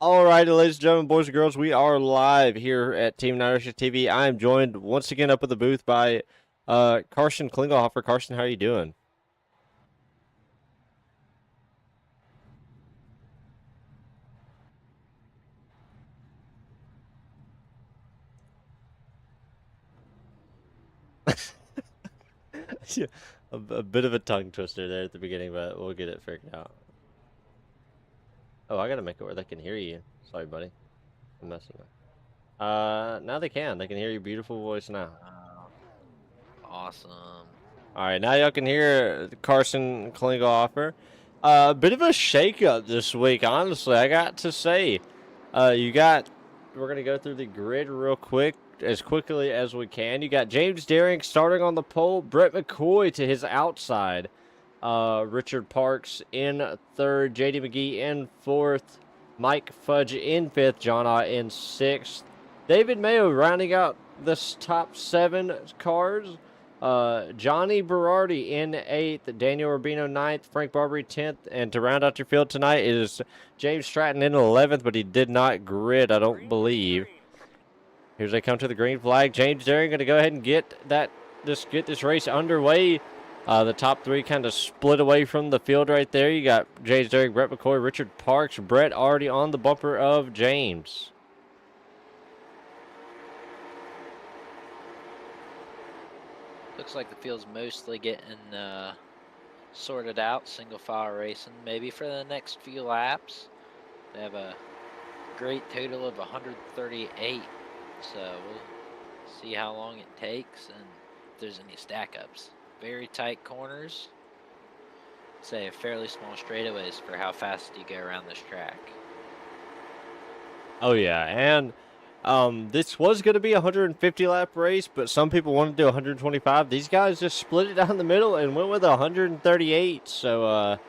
All right, ladies and gentlemen, boys and girls, we are live here at Team Nine TV. I am joined once again up at the booth by Carson Klingelhofer. Carson, how are you doing? Yeah, a bit of a tongue twister there at the beginning, but we'll get it figured out. Oh, I gotta make it where they can hear you. Sorry, buddy. I'm messing up. Now they can. They can hear your beautiful voice now. Awesome. All right, now y'all can hear Carson Klingelhofer. A bit of a shakeup this week, honestly. I got to say, you got. We're gonna go through the grid real quick, as quickly as we can. You got James Daring starting on the pole, Brett McCoy to his outside, Richard Parks in third, JD McGee in fourth, Mike Fudge in fifth, John Ott in sixth, David Mayo rounding out this top 7 cars. Johnny Berardi in 8th, Daniel Rubino 9th, Frank Barbary 10th, and to round out your field tonight is James Stratton in 11th, but he did not grid, I don't believe. Here's they come to the green flag. James Daring going to go ahead and get this race underway. The top 3 kind of split away from the field right there. You got James Daring, Brett McCoy, Richard Parks, Brett already on the bumper of James. Looks like the field's mostly getting sorted out, single file racing. Maybe for the next few laps. They have a great total of 138, so we'll see how long it takes and if there's any stack ups. Very tight corners. Say fairly small straightaways for how fast you go around this track. Oh yeah, and this was going to be a 150 lap race, but some people wanted to do 125. These guys just split it down the middle and went with 138. So a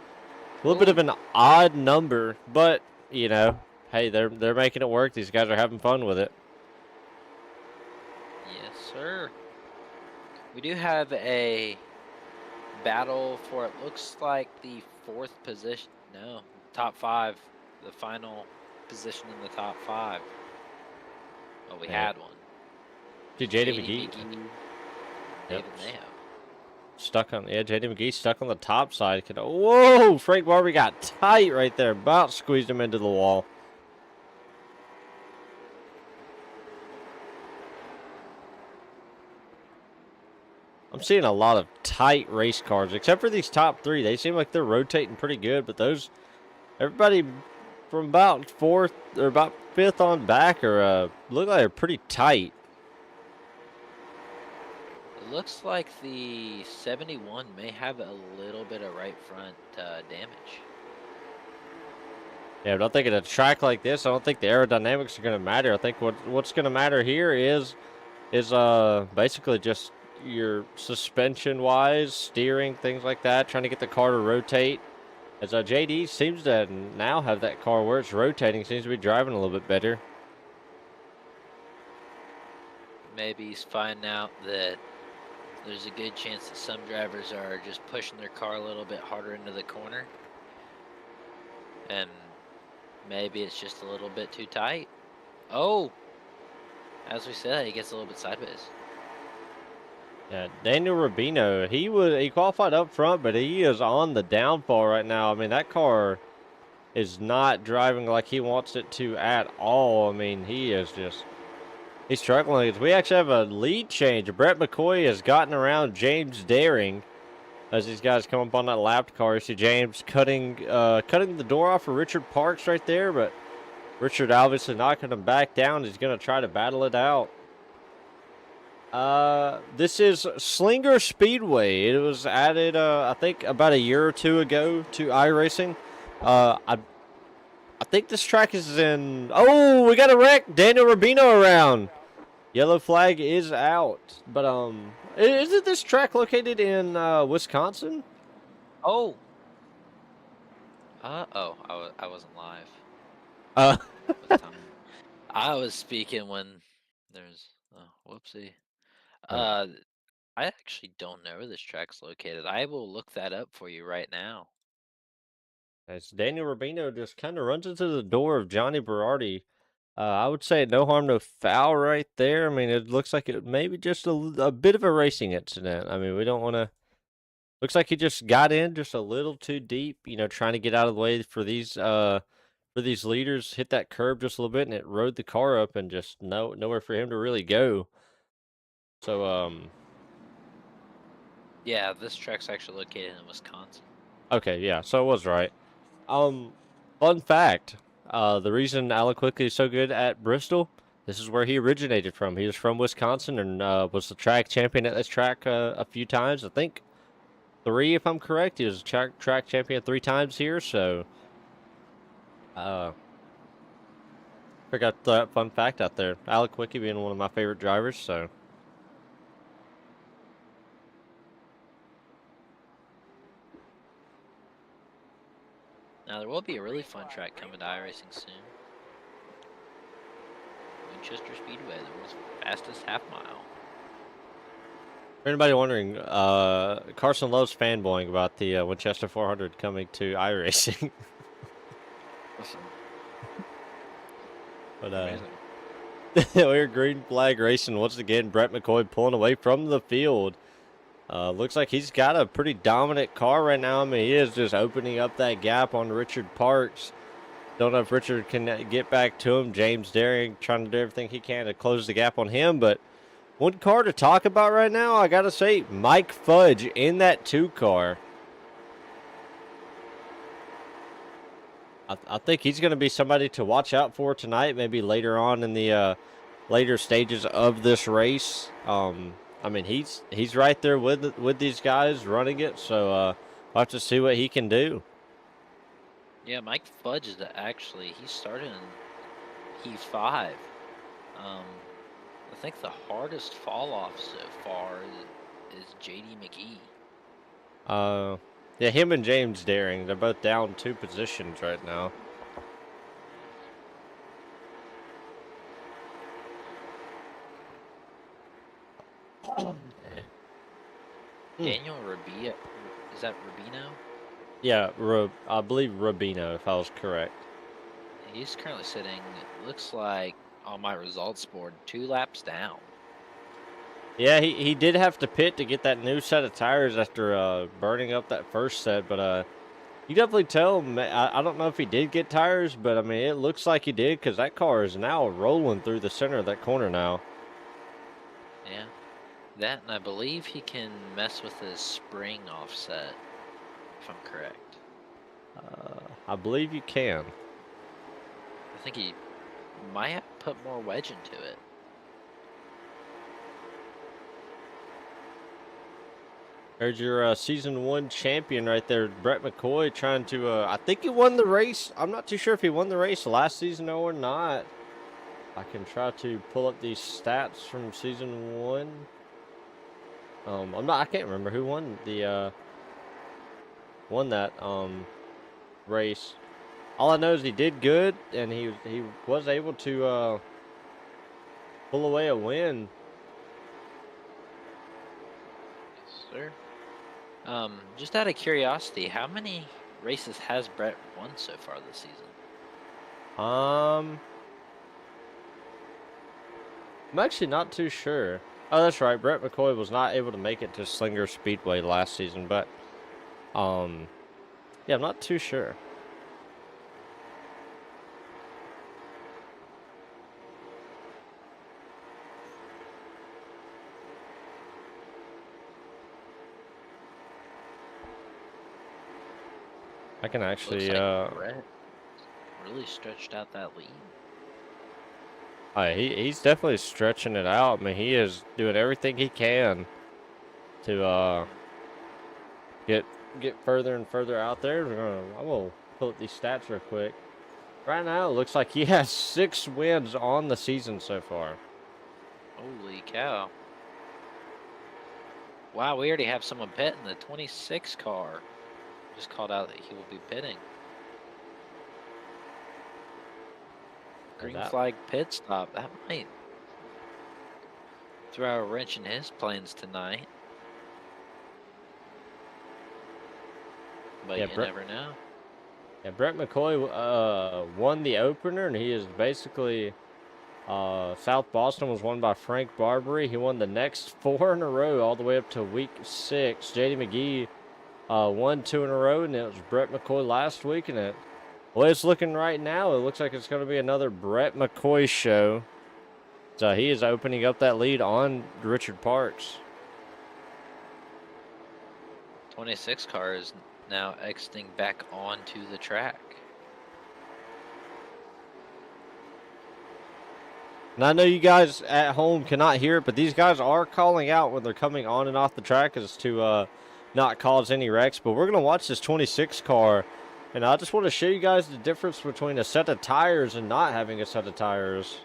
little bit of an odd number, but you know, hey, they're making it work. These guys are having fun with it. Yes, sir. We do have a battle for, it looks like, the 4th position. No, top 5. The final position in the top 5. Oh, we had one. Dude, JD JD McGee. David Mayo. Stuck on, yeah, JD McGee stuck on the top side. Whoa, Frank Barbary got tight right there. About squeezed him into the wall. I'm seeing a lot of tight race cars, except for these top 3. They seem like they're rotating pretty good, but everybody from about 4th or about 5th on back are look like they're pretty tight. It looks like the 71 may have a little bit of right front damage. Yeah, but I think at a track like this, I don't think the aerodynamics are going to matter. I think what's going to matter here is basically just your suspension wise, steering, things like that, trying to get the car to rotate. As JD seems to now have that car where it's rotating, seems to be driving a little bit better. Maybe he's finding out that there's a good chance that some drivers are just pushing their car a little bit harder into the corner. And maybe it's just a little bit too tight. Oh, as we said, he gets a little bit sideways. Yeah, Daniel Rubino, he qualified up front, but he is on the downfall right now. I mean, that car is not driving like he wants it to at all. I mean, he's struggling. We actually have a lead change. Brett McCoy has gotten around James Daring as these guys come up on that lapped car. You see James cutting the door off for Richard Parks right there, but Richard obviously knocking him back down. He's going to try to battle it out. This is Slinger Speedway. It was added, I think, about a year or 2 ago to iRacing. I think this track is in. Oh, we got a wreck. Daniel Rubino around. Yellow flag is out. But isn't this track located in Wisconsin? Oh. I wasn't live. Uh, I was speaking when there's. Oh, whoopsie. oh. I actually don't know where this track's located. I will look that up for you right now. As Daniel Rubino just kind of runs into the door of Johnny Berardi. I would say no harm, no foul right there. I mean, it looks like it maybe just a bit of a racing incident. I mean, we don't want to. Looks like he just got in just a little too deep. You know, trying to get out of the way for these leaders. Hit that curb just a little bit, and it rode the car up, and just nowhere for him to really go. So Yeah, this track's actually located in Wisconsin. okay, yeah. So I was right. Um, Fun fact: the reason Alec Quickly is so good at Bristol, this is where he originated from. He was from Wisconsin and was the track champion at this track a few times. I think three, if I'm correct. He was track champion 3 times here. So, uh, forgot that fun fact out there. Alec Quickly being one of my favorite drivers. So, Now there will be a really fun track coming to iRacing soon. Winchester Speedway, the world's fastest half mile. for anybody wondering, Carson loves fanboying about the Winchester 400 coming to iRacing. Listen, But amazing. we're green flag racing once again. Brett McCoy pulling away from the field. Looks like he's got a pretty dominant car right now. I mean, he is just opening up that gap on Richard Parks. Don't know if Richard can get back to him. James Daring trying to do everything he can to close the gap on him. But one car to talk about right now, I got to say, Mike Fudge in that 2 car. I think he's going to be somebody to watch out for tonight, maybe later on in the later stages of this race. I mean, he's right there with these guys running it, so we'll have to see what he can do. Yeah, Mike Fudge is actually, he started in P5. I think the hardest fall off so far is JD McGee. Yeah, him and James Daring, they're both down 2 positions right now. Daniel Rabia, is that Rubino? Yeah, I believe Rubino, if I was correct. He's currently sitting, it looks like, on my results board, 2 laps down. Yeah, he did have to pit to get that new set of tires after burning up that first set, but you definitely tell. I don't know if he did get tires, but I mean, it looks like he did because that car is now rolling through the center of that corner now. Yeah. That, and I believe he can mess with his spring offset, if I'm correct. I believe you can. I think he might have to put more wedge into it. There's your season 1 champion right there, Brett McCoy, trying to. I think he won the race. I'm not too sure if he won the race last season or not. I can try to pull up these stats from season 1. I can't remember who won the won that race. All I know is he did good, and he was able to pull away a win. Yes, sir. Just out of curiosity, how many races has Brett won so far this season? I'm actually not too sure. Oh, that's right. Brett McCoy was not able to make it to Slinger Speedway last season, but yeah, I'm not too sure. I can actually Looks like Brett really stretched out that lead. he's definitely stretching it out. I mean, he is doing everything he can to get further and further out there. I will pull up these stats real quick. Right now, it looks like he has 6 wins on the season so far. Holy cow. Wow, we already have someone pitting the 26 car. Just called out that he will be pitting. Green flag pit stop. That might throw a wrench in his plans tonight. But Yeah, you never know. Yeah, Brett McCoy won the opener, and he is basically South Boston was won by Frank Barbary. He won the next 4 in a row all the way up to week 6. JD McGee won 2 in a row, and it was Brett McCoy last week. And the way it's looking right now, it looks like it's going to be another Brett McCoy show. So he is opening up that lead on Richard Parks. 26 car is now exiting back onto the track. And I know you guys at home cannot hear it, but these guys are calling out when they're coming on and off the track as to not cause any wrecks. But we're going to watch this 26 car, and I just want to show you guys the difference between a set of tires and not having a set of tires.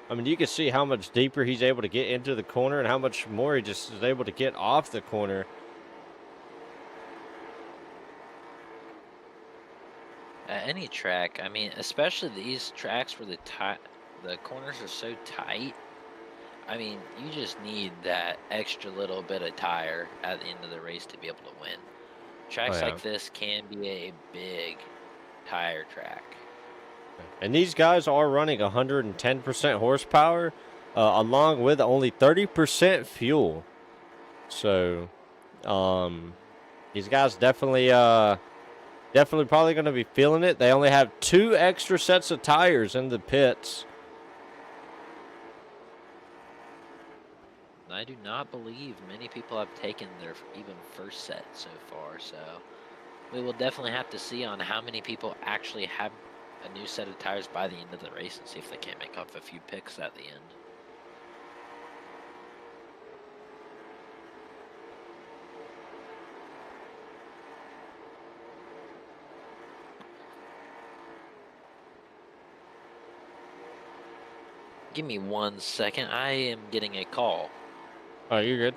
I mean, you can see how much deeper he's able to get into the corner and how much more he just is able to get off the corner. At any track, I mean, especially these tracks where the corners are so tight, I mean, you just need that extra little bit of tire at the end of the race to be able to win. Tracks like this can be a big tire track. And these guys are running 110% horsepower, along with only 30% fuel. So, these guys definitely probably going to be feeling it. They only have 2 extra sets of tires in the pits. I do not believe many people have taken their even first set so far, so we will definitely have to see on how many people actually have a new set of tires by the end of the race and see if they can't make up a few picks at the end. Give me 1 second. I am getting a call. Oh, you're good.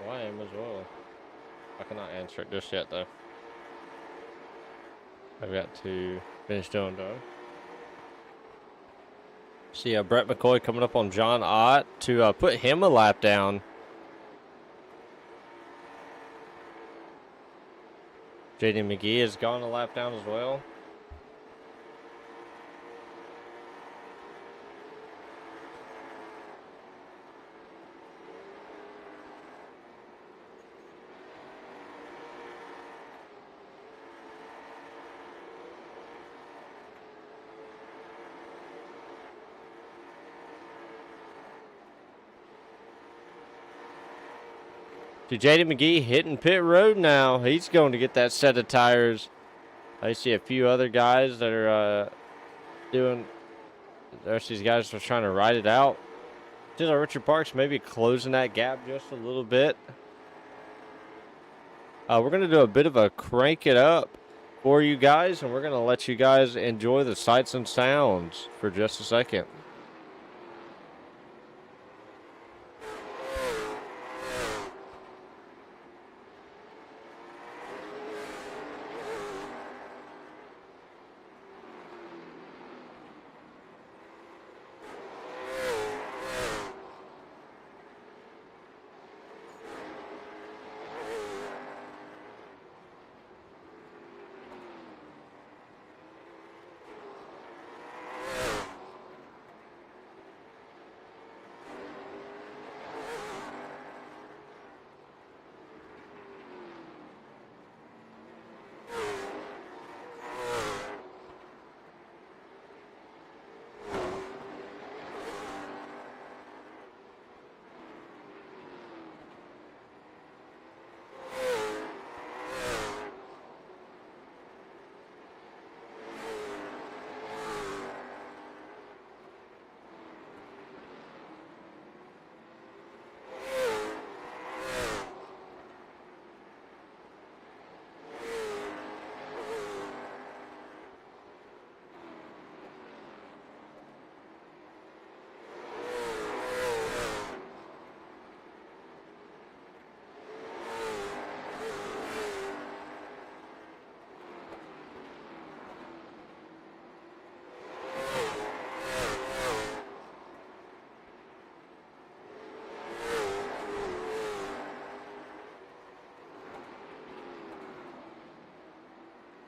Well, I am as well. I cannot answer it just yet, though. I've got to finish doing though. See Brett McCoy coming up on John Ott to put him a lap down. JD McGee has gone a lap down as well. To JD McGee hitting pit road now. He's going to get that set of tires. I see a few other guys that are doing. There's these guys that are trying to ride it out. Just Richard Parks maybe closing that gap just a little bit. We're going to do a bit of a crank it up for you guys, and we're going to let you guys enjoy the sights and sounds for just a second.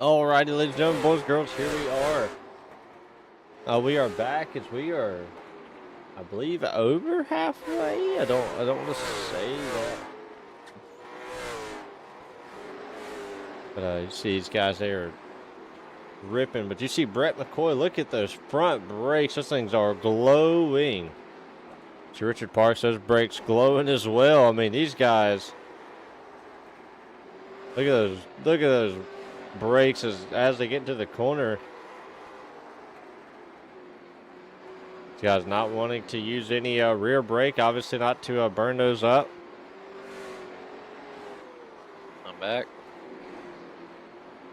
Alrighty, ladies and gentlemen, boys, girls, here we are. We are back as we are, I believe, over halfway. I don't want to say that, but you see these guys there ripping. But you see Brett McCoy. Look at those front brakes; those things are glowing. See Richard Parks, those brakes glowing as well. I mean, these guys. Look at those! Look at those brakes as they get into the corner. This guy's not wanting to use any rear brake, obviously not to burn those up. I'm back.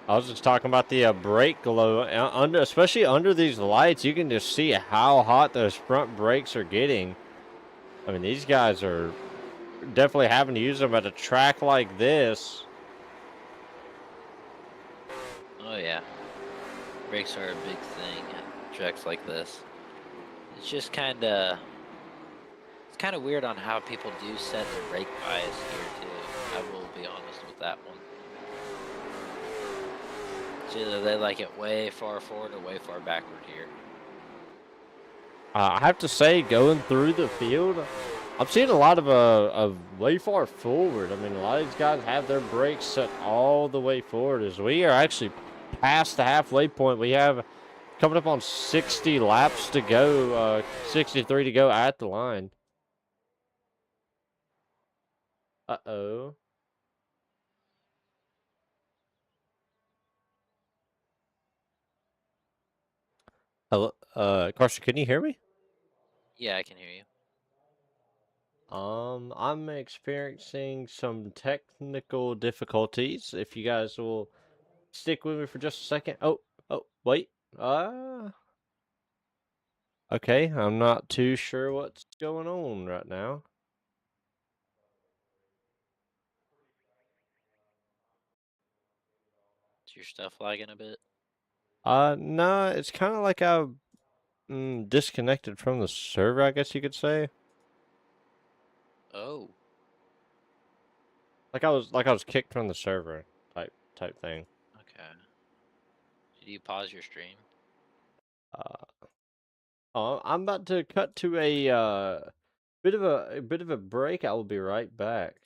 I was just talking about the brake glow, especially under these lights. You can just see how hot those front brakes are getting. I mean, these guys are definitely having to use them at a track like this. Oh yeah, brakes are a big thing at tracks like this. It's just kind of weird on how people do set the brake bias here too. I will be honest with that one. It's either they like it way far forward or way far backward here. I have to say, going through the field, I'm seeing a lot of way far forward. I mean, a lot of these guys have their brakes set all the way forward. As we are actually past the halfway point, we have coming up on 60 laps to go, 63 to go at the line. Uh-oh. Hello, Carson, can you hear me? Yeah, I can hear you. I'm experiencing some technical difficulties. If you guys will stick with me for just a second. Oh, wait. Okay, I'm not too sure what's going on right now. Is your stuff lagging a bit? No, it's kind of like I disconnected from the server, I guess you could say. Oh, Like I was kicked from the server type thing. okay. Did you pause your stream? Uh, I'm about to cut to a bit of a break. I will be right back.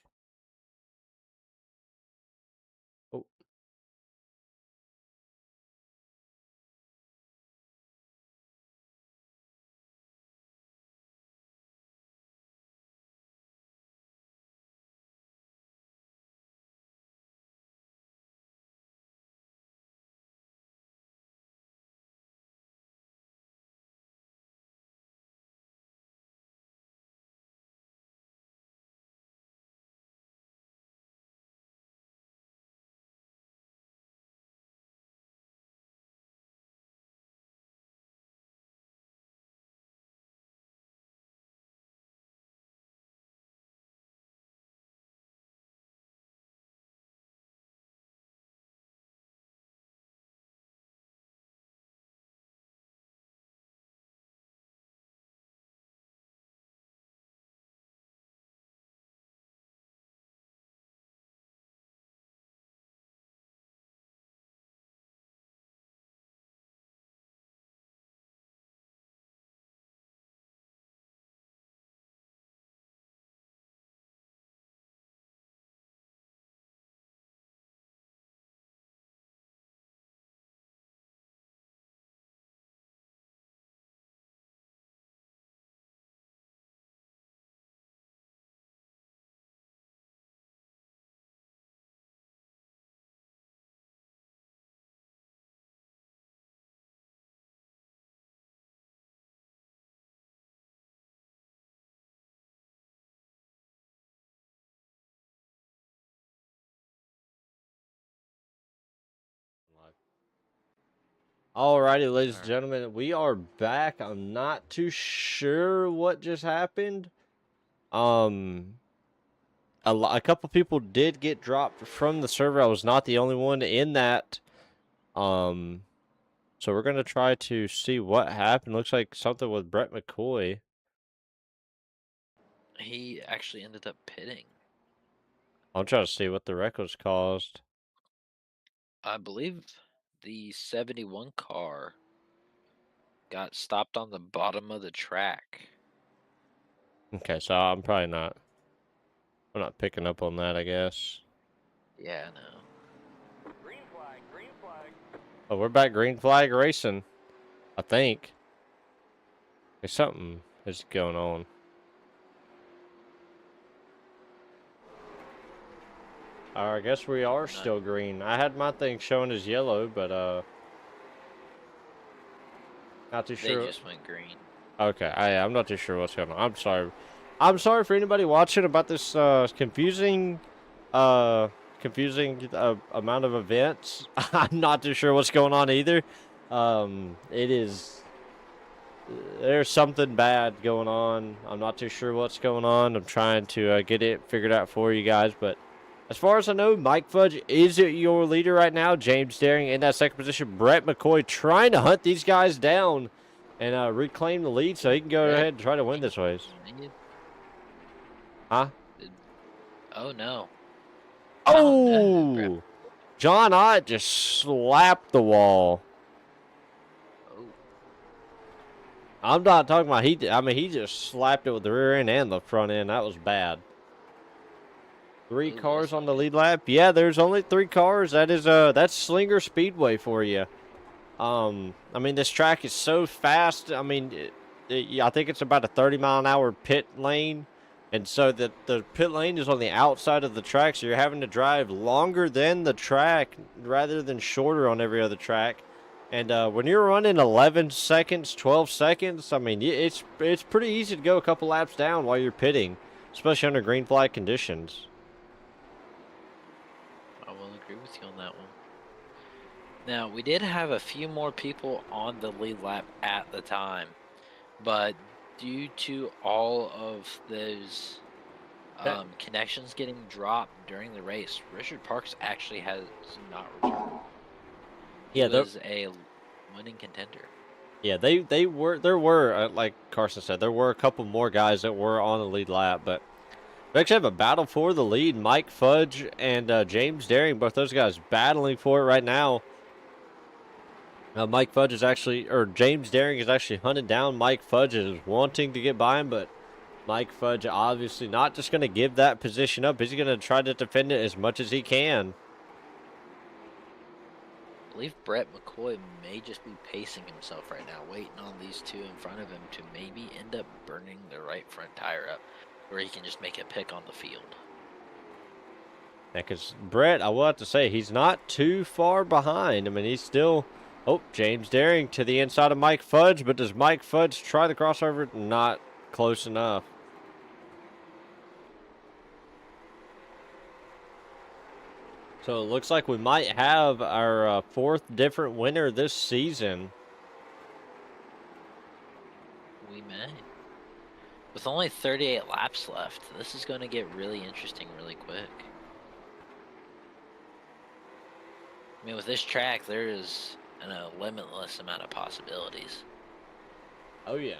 Oh, alrighty, ladies and All right. gentlemen, we are back. I'm not too sure what just happened. Um, a couple people did get dropped from the server. I was not the only one in that. Um, so we're gonna try to see what happened. Looks like something with Brett McCoy. He actually ended up pitting. I'm trying to see what the wreck was caused. I believe the 71 car got stopped on the bottom of the track. Okay, so I'm not picking up on that, I guess. Yeah, I know. Green flag, green flag. Oh, we're back green flag racing, I think. There's something is going on. I guess we are still green. I had my thing showing as yellow, but not too They sure. just went green. Okay, I'm not too sure what's going on. I'm sorry. I'm sorry for anybody watching about this confusing amount of events. I'm not too sure what's going on either. It is there's something bad going on. I'm not too sure what's going on. I'm trying to get it figured out for you guys, but as far as I know, Mike Fudge is your leader right now. James Daring in that second position. Brett McCoy trying to hunt these guys down and reclaim the lead so he can go ahead and try to win this race. Huh? Oh, no. Oh! John Ott just slapped the wall. Oh. I'm not talking about he just slapped it with the rear end and the front end. That was bad. Three cars on the lead lap. Yeah, there's only 3 cars. That's Slinger Speedway for you. I mean, this track is so fast. I mean, I think it's about a 30-mile-an-hour pit lane, and so the pit lane is on the outside of the track, so you're having to drive longer than the track rather than shorter on every other track. And when you're running 11 seconds, 12 seconds, I mean, it's pretty easy to go a couple laps down while you're pitting, especially under green flag conditions. I will agree with you on that one. Now, we did have a few more people on the lead lap at the time, but due to all of those connections getting dropped during the race, Richard Parks actually has not returned. He was a winning contender. Yeah, there were like Carson said, there were a couple more guys that were on the lead lap, but we actually have a battle for the lead. Mike Fudge and James Daring, both those guys battling for it right now. James Daring is actually hunted down. Mike Fudge is wanting to get by him, but Mike Fudge obviously not just going to give that position up. He's going to try to defend it as much as he can. I believe Brett McCoy may just be pacing himself right now, waiting on these two in front of him to maybe end up burning the right front tire up, where he can just make a pick on the field. Yeah, because Brett, I will have to say, he's not too far behind. I mean, he's still... Oh, James Daring to the inside of Mike Fudge, but does Mike Fudge try the crossover? Not close enough. So it looks like we might have our 4th different winner this season. We may. With only 38 laps left, this is going to get really interesting really quick. I mean, with this track, there is a limitless amount of possibilities. Oh, yeah.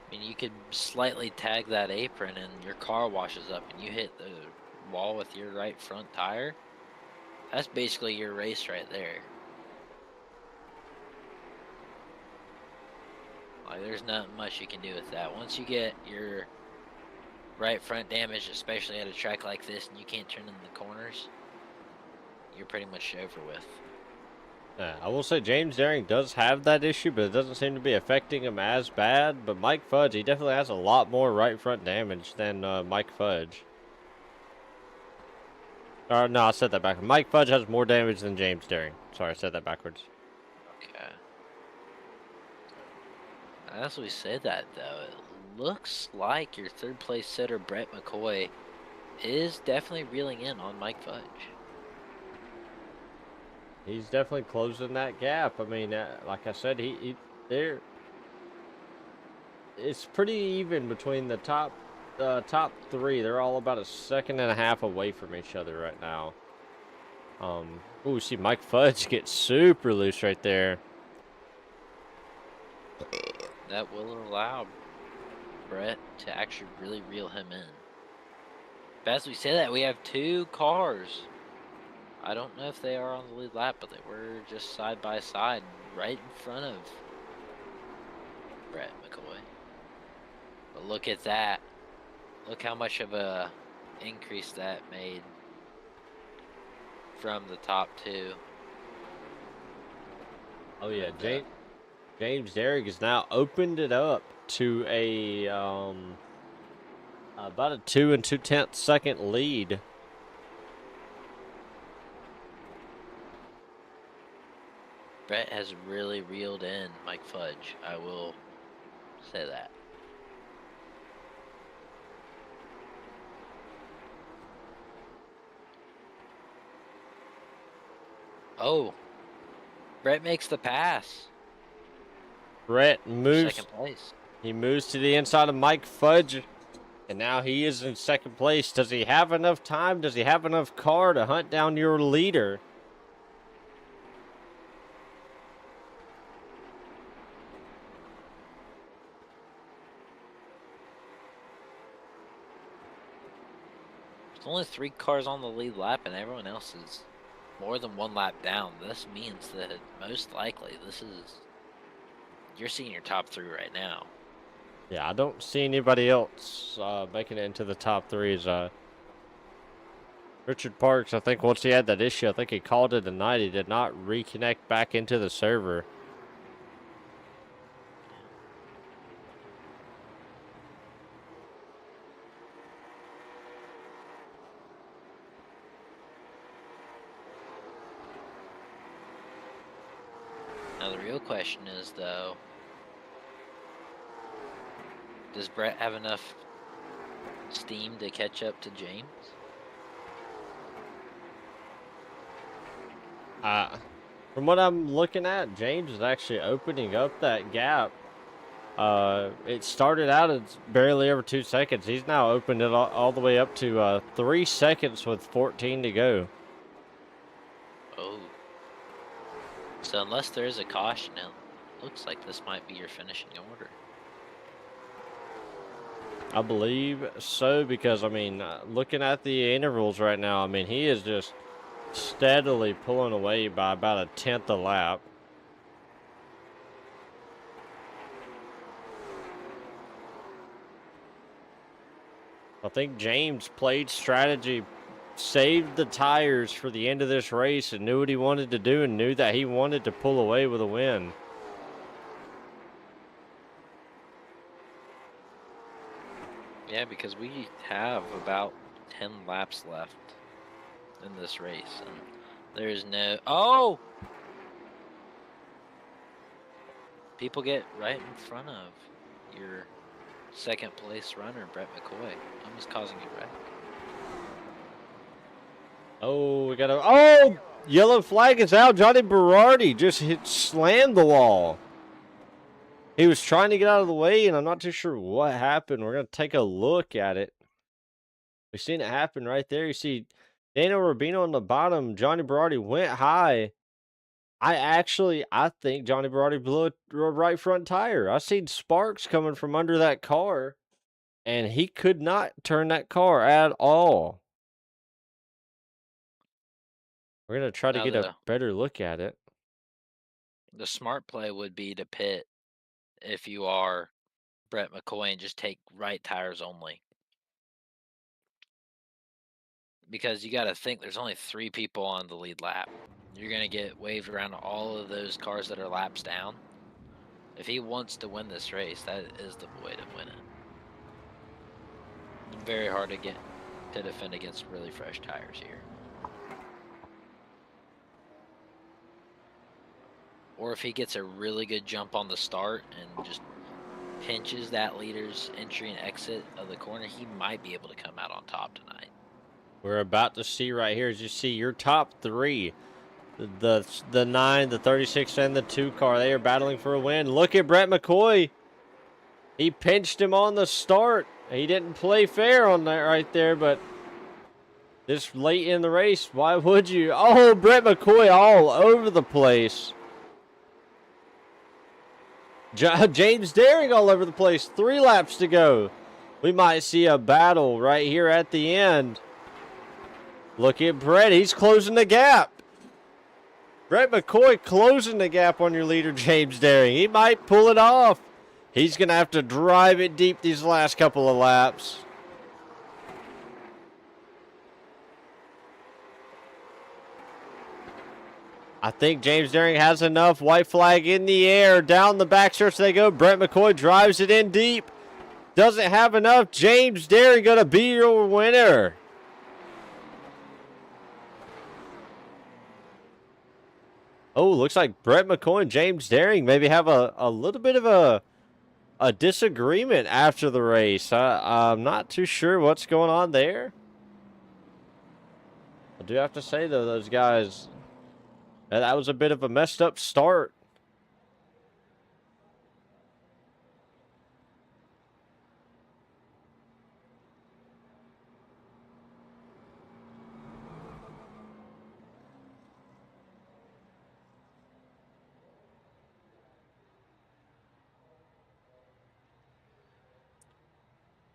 I mean, you could slightly tag that apron and your car washes up and you hit the wall with your right front tire. That's basically your race right there. Like, there's not much you can do with that. Once you get your right front damaged, especially at a track like this, and you can't turn in the corners, you're pretty much over with. Yeah, I will say James Daring does have that issue, but it doesn't seem to be affecting him as bad. But Mike Fudge, he definitely has a lot more right front damage than Mike Fudge. No, I said that backwards. Mike Fudge has more damage than James Daring. Sorry, I said that backwards. Okay. As we said that, though, it looks like your 3rd place setter, Brett McCoy, is definitely reeling in on Mike Fudge. He's definitely closing that gap. I mean, like I said, it's pretty even between the top 3. They're all about a second and a half away from each other right now. Ooh, see Mike Fudge get super loose right there. that will allow Brett to actually really reel him in. But as we say that, we have 2 cars. I don't know if they are on the lead lap, but they were just side by side, right in front of Brett McCoy. But look at that. Look how much of a increase that made from the top 2. Oh yeah, James Derrick has now opened it up to a about a 2 2/10 second lead. Brett has really reeled in Mike Fudge. I will say that. Oh, Brett makes the pass. Brett moves. Second place. He moves to the inside of Mike Fudge, and now he is in second place. Does he have enough time? Does he have enough car to hunt down your leader? There's only 3 cars on the lead lap, and everyone else is more than 1 lap down. This means that most likely you're seeing your top 3 right now. Yeah, I don't see anybody else making it into the top 3s. Richard Parks, I think once he had that issue, I think he called it a night. He did not reconnect back into the server. Now the real question is, though, does Brett have enough steam to catch up to James? From what I'm looking at, James is actually opening up that gap. It started out as barely over 2 seconds. He's now opened it all the way up to 3 seconds with 14 to go. Oh. So unless there is a caution, it looks like this might be your finishing order. I believe so, because, I mean, looking at the intervals right now, I mean, he is just steadily pulling away by about a 10th a lap. I think James played strategy, saved the tires for the end of this race, and knew what he wanted to do and knew that he wanted to pull away with a win. Yeah, because we have about 10 laps left in this race, and there's no... Oh! People get right in front of your second place runner, Brett McCoy, almost causing a wreck. Oh, we got a... Oh! Yellow flag is out. Johnny Berardi just slammed the wall. He was trying to get out of the way, and I'm not too sure what happened. We're going to take a look at it. We've seen it happen right there. You see Daniel Rubino on the bottom. Johnny Berardi went high. I think Johnny Berardi blew a right front tire. I seen sparks coming from under that car, and he could not turn that car at all. We're going to try to get a better look at it. The smart play would be to pit if you are Brett McCoy and just take right tires only. Because you got to think there's only 3 people on the lead lap. You're going to get waved around all of those cars that are laps down. If he wants to win this race, that is the way to win it. Very hard to defend against really fresh tires here. Or if he gets a really good jump on the start and just pinches that leader's entry and exit of the corner, he might be able to come out on top tonight. We're about to see right here, as you see, your top 3, the 9, the 36, and the 2 car, they are battling for a win. Look at Brett McCoy. He pinched him on the start. He didn't play fair on that right there, but this late in the race, why would you? Oh, Brett McCoy all over the place. James Daring all over the place. 3 laps to go. We might see a battle right here at the end. Look at Brett. He's closing the gap. Brett McCoy closing the gap on your leader, James Daring. He might pull it off. He's going to have to drive it deep these last couple of laps. I think James Daring has enough. White flag in the air. Down the backstretch they go. Brett McCoy drives it in deep. Doesn't have enough. James Daring going to be your winner. Oh, looks like Brett McCoy and James Daring maybe have a little bit of a disagreement after the race. I'm not too sure what's going on there. I do have to say, though, those guys, that was a bit of a messed up start.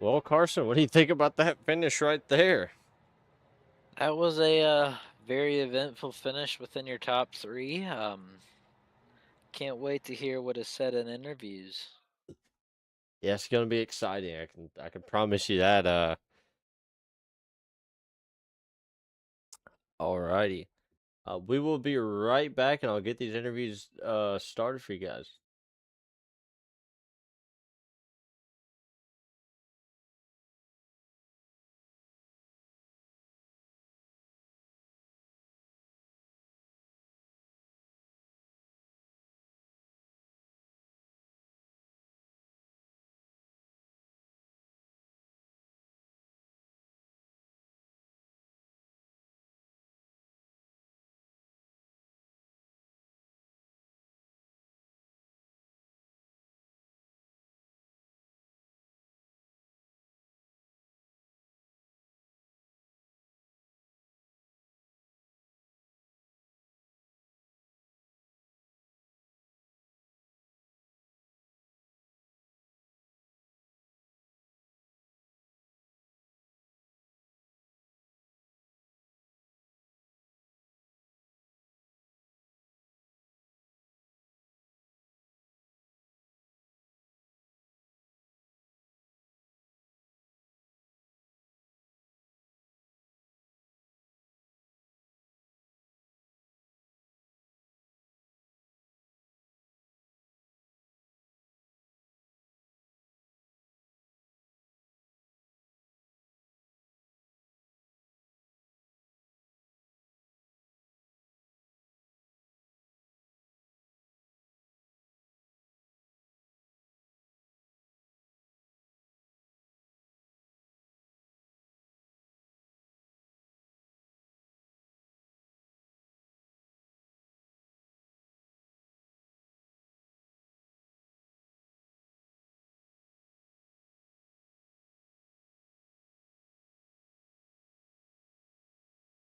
Well, Carson, what do you think about that finish right there? That was a very eventful finish within your top 3. Can't wait to hear what is said in interviews. Yeah, it's gonna be exciting. I can promise you that. Alrighty. We will be right back, and I'll get these interviews started for you guys.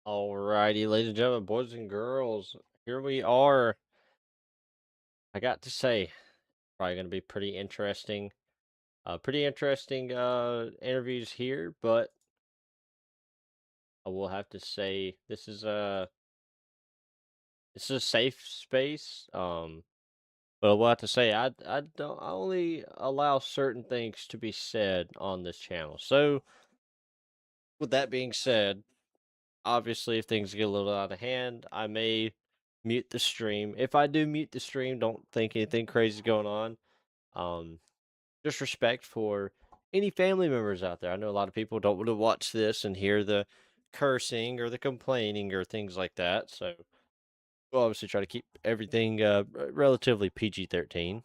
Alrighty, ladies and gentlemen, boys and girls, here we are. I got to say, probably going to be pretty interesting interviews here, but I will have to say this is a safe space. But I will have to say I only allow certain things to be said on this channel. So with that being said, obviously if things get a little out of hand, I may mute the stream. If I do mute the stream, don't think anything crazy is going on. Um, just respect for any family members out there. I know a lot of people don't want to watch this and hear the cursing or the complaining or things like that. So we'll obviously try to keep everything relatively PG-13.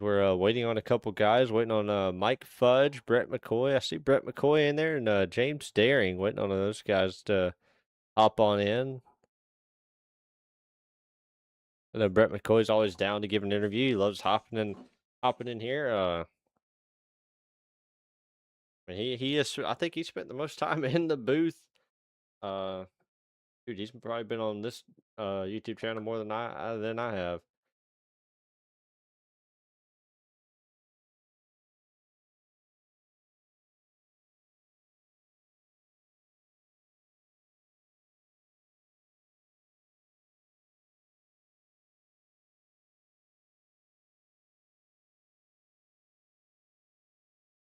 We're waiting on a couple guys, waiting on Mike Fudge, Brett McCoy. I see Brett McCoy in there, and James Daring, waiting on those guys to hop on in. I know Brett McCoy's always down to give an interview. He loves hopping in here. He is. I think he spent the most time in the booth. Uh, Dude, he's probably been on this YouTube channel more than I have.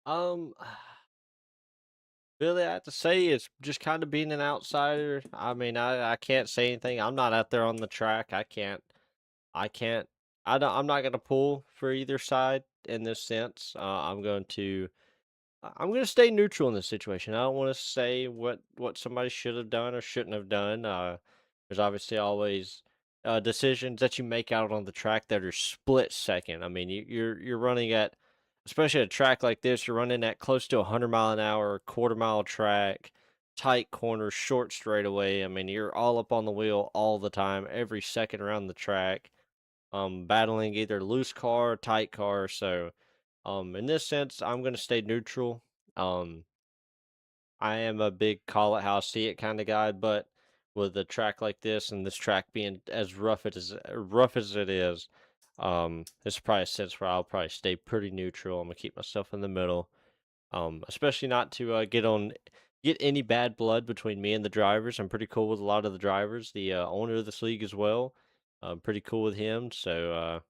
Um, really, I have to say it's just kind of being an outsider. I mean, I can't say anything. I'm not out there on the track. I can't. I'm not gonna pull for either side in this sense. I'm going to stay neutral in this situation. I don't want to say what somebody should have done or shouldn't have done. There's obviously always decisions that you make out on the track that are split second. I mean, you're running at, especially at a track like this, you're running at close to 100 mile an hour, quarter mile track, tight corners, short straightaway. I mean, you're all up on the wheel all the time, every second around the track, battling either loose car or tight car. So, in this sense, I'm going to stay neutral. Um, I am a big call it how I see it kind of guy, but with a track like this and this track being as rough as it is, this is probably a sense where I'll probably stay pretty neutral. I'm gonna keep myself in the middle. Especially not to get any bad blood between me and the drivers. I'm pretty cool with a lot of the drivers. The owner of this league as well. I'm pretty cool with him. So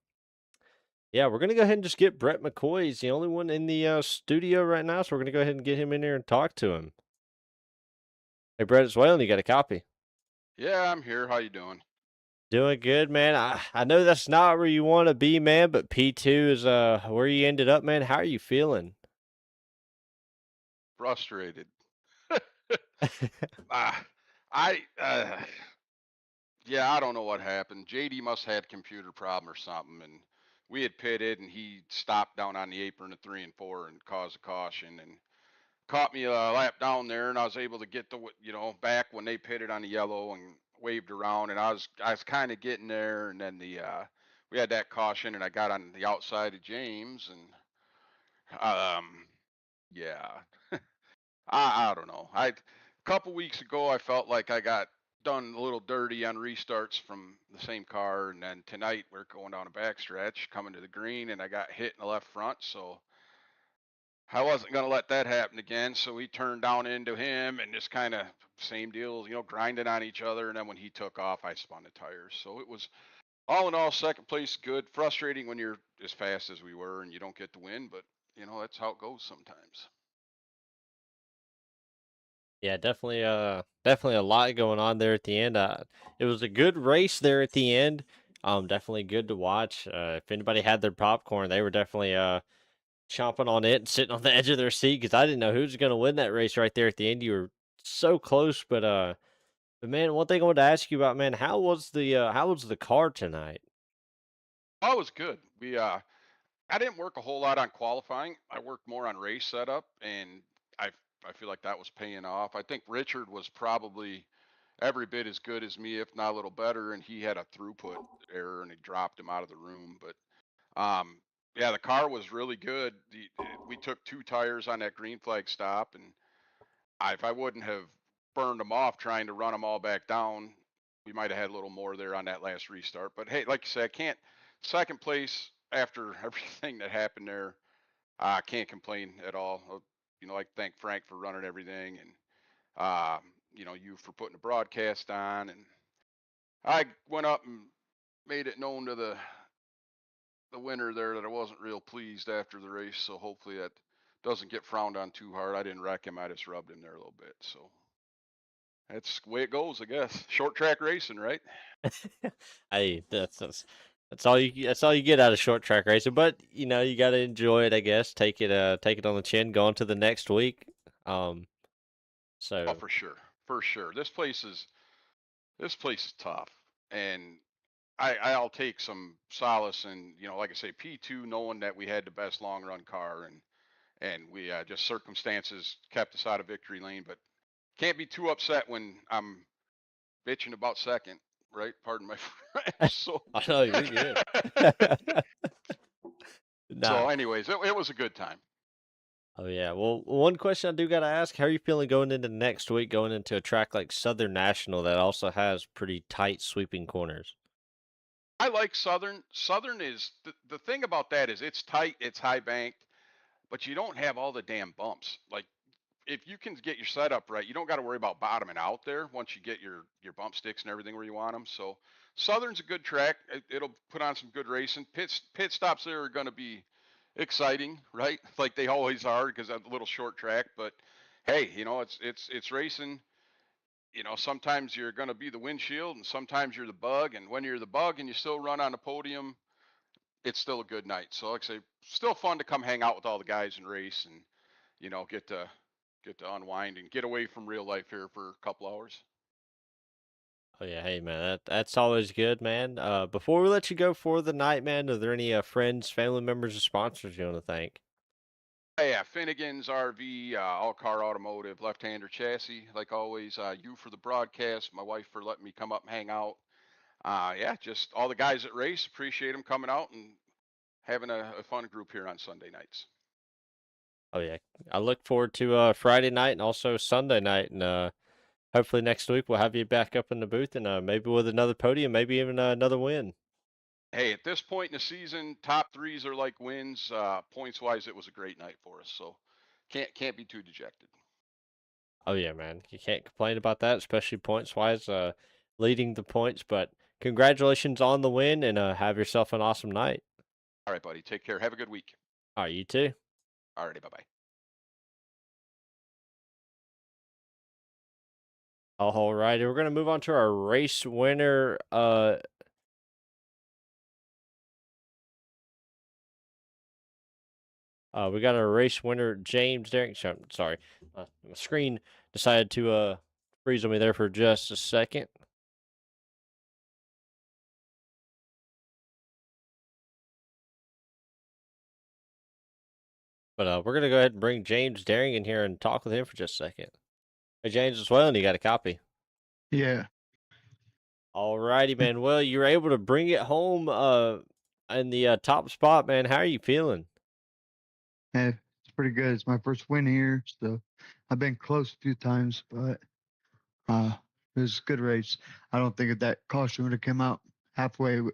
yeah, we're gonna go ahead and just get Brett McCoy. He's the only one in the studio right now, so we're gonna go ahead and get him in here and talk to him. Hey, Brett, as well, and you got a copy. Yeah, I'm here. How you doing? Doing good, man. I know that's not where you want to be, man, but P2 is where you ended up, man. How are you feeling? Frustrated. Ah, I yeah, I don't know what happened. JD must have had computer problem or something, and we had pitted, and he stopped down on the apron at 3 and 4 and caused a caution, and caught me a lap down there, and I was able to get back when they pitted on the yellow and waved around, and I was kind of getting there, and then the we had that caution, and I got on the outside of James, and yeah. I don't know. A couple weeks ago I felt like I got done a little dirty on restarts from the same car, and then tonight we're going down a backstretch coming to the green, and I got hit in the left front, so I wasn't gonna let that happen again. So we turned down into him and just kind of same deal, grinding on each other. And then when he took off, I spun the tires. So it was all in all second place good. Frustrating when you're as fast as we were and you don't get the win, but that's how it goes sometimes. Yeah, definitely a lot going on there at the end. It was a good race there at the end. Definitely good to watch. If anybody had their popcorn, they were definitely chomping on it and sitting on the edge of their seat because I didn't know who was going to win that race right there at the end. You were so close, but man, one thing I wanted to ask you about, man, how was the car tonight? Oh, it was good. I didn't work a whole lot on qualifying. I worked more on race setup, and I I feel like that was paying off. I think Richard was probably every bit as good as me, if not a little better, and he had a throughput error and it dropped him out of the room. But yeah, the car was really good. We took two tires on that green flag stop, and if I wouldn't have burned them off trying to run them all back down, we might have had a little more there on that last restart. But hey, like you said, I can't second place after everything that happened there. I can't complain at all. Like thank Frank for running everything, and you for putting the broadcast on. And I went up and made it known to the winner there that I wasn't real pleased after the race. So hopefully that doesn't get frowned on too hard. I didn't wreck him. I just rubbed him there a little bit. So that's the way it goes, I guess. Short track racing, right? Hey, that's all you get out of short track racing. But you got to enjoy it, I guess. Take it on the chin, go on to the next week. Um, Oh, so for sure, for sure. This place is tough, and I'll take some solace in like I say, P2, knowing that we had the best long run car, and we just circumstances kept us out of victory lane, but can't be too upset when I'm bitching about second, right? Pardon my French. So, I know you're good. Nah. so anyways, it was a good time. Oh yeah. Well, one question I do got to ask: how are you feeling going into next week, going into a track like Southern National that also has pretty tight sweeping corners? I like Southern. Southern is the thing about that is it's tight, it's high banked, but you don't have all the damn bumps. Like if you can get your setup right, you don't got to worry about bottoming out there once you get your bump sticks and everything where you want them. So Southern's a good track. It'll put on some good racing. Pit stops there are going to be exciting, right? Like they always are because of a little short track. But hey, it's racing. Sometimes you're going to be the windshield, and sometimes you're the bug. And when you're the bug and you still run on the podium, it's still a good night. So like I say, still fun to come hang out with all the guys and race, and get to unwind and get away from real life here for a couple hours. Oh yeah, hey man, that's always good, man. Before we let you go for the night, man, are there any friends, family members, or sponsors you want to thank? Yeah, Finnegan's RV, All Car Automotive, left-hander chassis, like always. You for the broadcast, my wife for letting me come up and hang out. Yeah, just all the guys at race. Appreciate them coming out and having a fun group here on Sunday nights. Oh yeah, I look forward to Friday night and also Sunday night, and hopefully next week we'll have you back up in the booth and maybe with another podium, maybe even another win. Hey, at this point in the season, top threes are like wins. Points wise, it was a great night for us. So can't be too dejected. Oh yeah, man, you can't complain about that, especially points wise, leading the points. But congratulations on the win, and have yourself an awesome night. All right, buddy. Take care. Have a good week. All right, you too. All righty. Bye bye. All righty, we're gonna move on to our race winner. We got our race winner, James Derrick. Sorry, my screen decided to freeze on me there for just a second. But we're gonna go ahead and bring James Daring in here and talk with him for just a second. Hey, James, as well, and you got a copy. Yeah, All righty, man. Well, you were able to bring it home in the top spot, man. How are you feeling? it's pretty good. It's my first win here, so I've been close a few times, but it was a good race. I don't think if that caution would have come out halfway, I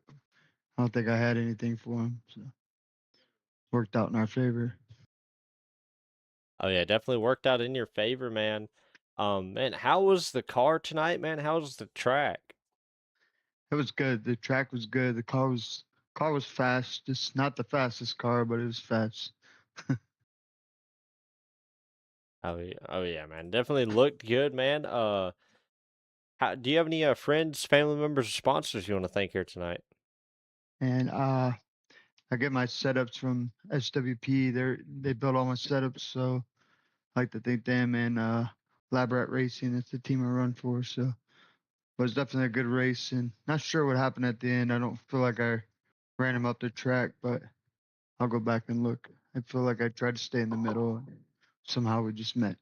don't think I had anything for him. So worked out in our favor. Oh yeah, definitely worked out in your favor, man. Man, how was the car tonight, man? How was the track? It was good. The track was good. The car was fast. It's not the fastest car, but it was fast. Oh yeah, man. Definitely looked good, man. Do you have any friends, family members, or sponsors you want to thank here tonight? And I get my setups from SWP. They built all my setups, so I like to thank them and Lab Rat Racing. That's the team I run for. So it was definitely a good race, and not sure what happened at the end. I don't feel like I ran him up the track, but I'll go back and look. I feel like I tried to stay in the middle. Somehow we just met.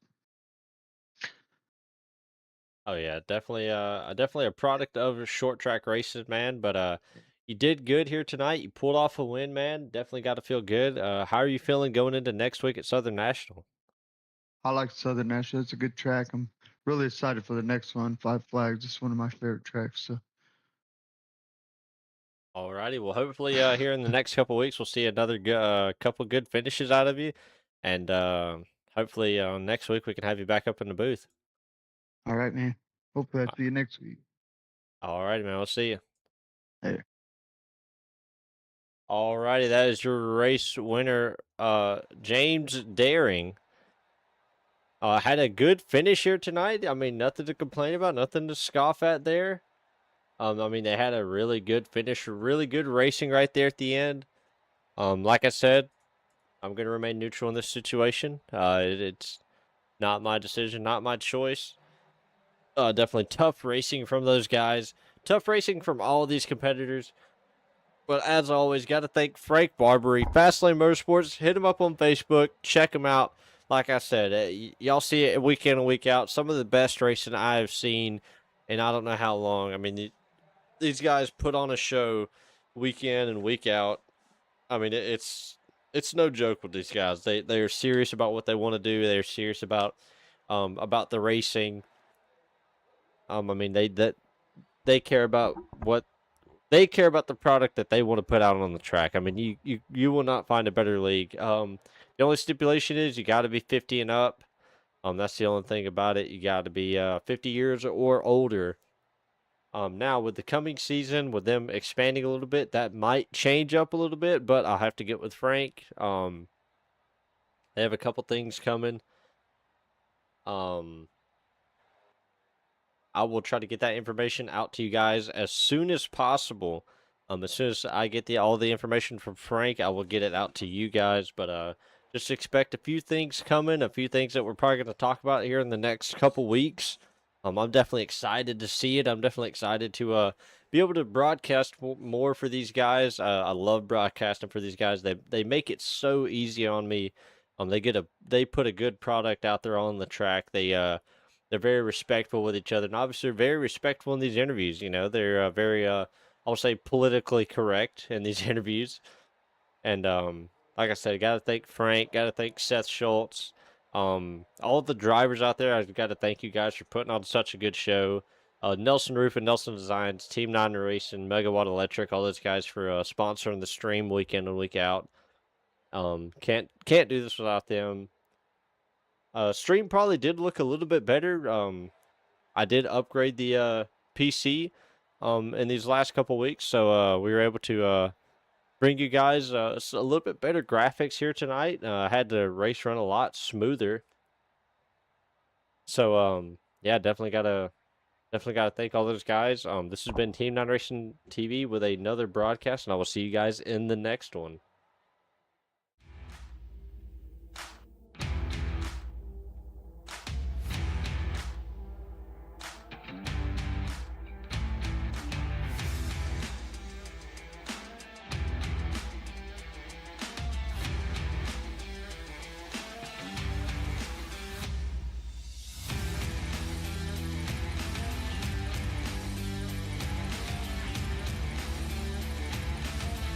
Oh yeah, definitely a product of short track races, man. But you did good here tonight. You pulled off a win, man. Definitely got to feel good. How are you feeling going into next week at Southern National? I like Southern National. It's a good track. I'm really excited for the next one. Five Flags. It's one of my favorite tracks. So Alrighty, well, hopefully, here in the next couple weeks, we'll see another couple good finishes out of you, and hopefully, next week we can have you back up in the booth. all right, man. Hopefully Uh, I'll see you next week. Alrighty, man, we'll see you. Later. Alrighty, that is your race winner, James Daring. Had a good finish here tonight. I mean, nothing to complain about, nothing to scoff at there. I mean, they had a really good finish, really good racing right there at the end. Like I said, I'm going to remain neutral in this situation. It's not my decision, not my choice. Definitely tough racing from those guys. Tough racing from all of these competitors. But as always, got to thank Frank Barbary, Fastlane Motorsports. Hit him up on Facebook. Check him out. Like I said, y'all see it week in and week out. Some of the best racing I have seen, and I don't know how long. I mean, these guys put on a show week in and week out. I mean, it's no joke with these guys. They are serious about what they want to do. They're serious about the racing. I mean, they care about what they care about the product that they want to put out on the track. I mean, you will not find a better league. The only stipulation is you got to be 50 and up. That's the only thing about it. You got to be 50 years or older. Now with the coming season, with them expanding a little bit, that might change up a little bit, but I'll have to get with Frank. They have a couple things coming. Um, I will try to get that information out to you guys as soon as possible. As soon as I get all the information from Frank, I will get it out to you guys. But just expect a few things coming, a few things that we're probably going to talk about here in the next couple weeks. I'm definitely excited to see it. I'm definitely excited to be able to broadcast more for these guys. I love broadcasting for these guys. They make it so easy on me. They put a good product out there on the track. They're very respectful with each other, and obviously they're very respectful in these interviews. You know, they're very I'll say politically correct in these interviews. And like I said, got to thank Frank, got to thank Seth Schultz, all the drivers out there. I've got to thank you guys for putting on such a good show. Nelson Roof and Nelson Designs, Team 9 Racing, Megawatt Electric, all those guys for sponsoring the stream week in and week out. Can't do this without them. Stream probably did look a little bit better. I did upgrade the PC in these last couple weeks, so we were able to bring you guys a little bit better graphics here tonight. I had the race run a lot smoother. So yeah, definitely gotta thank all those guys. This has been Team 9 Racing TV with another broadcast, and I will see you guys in the next one.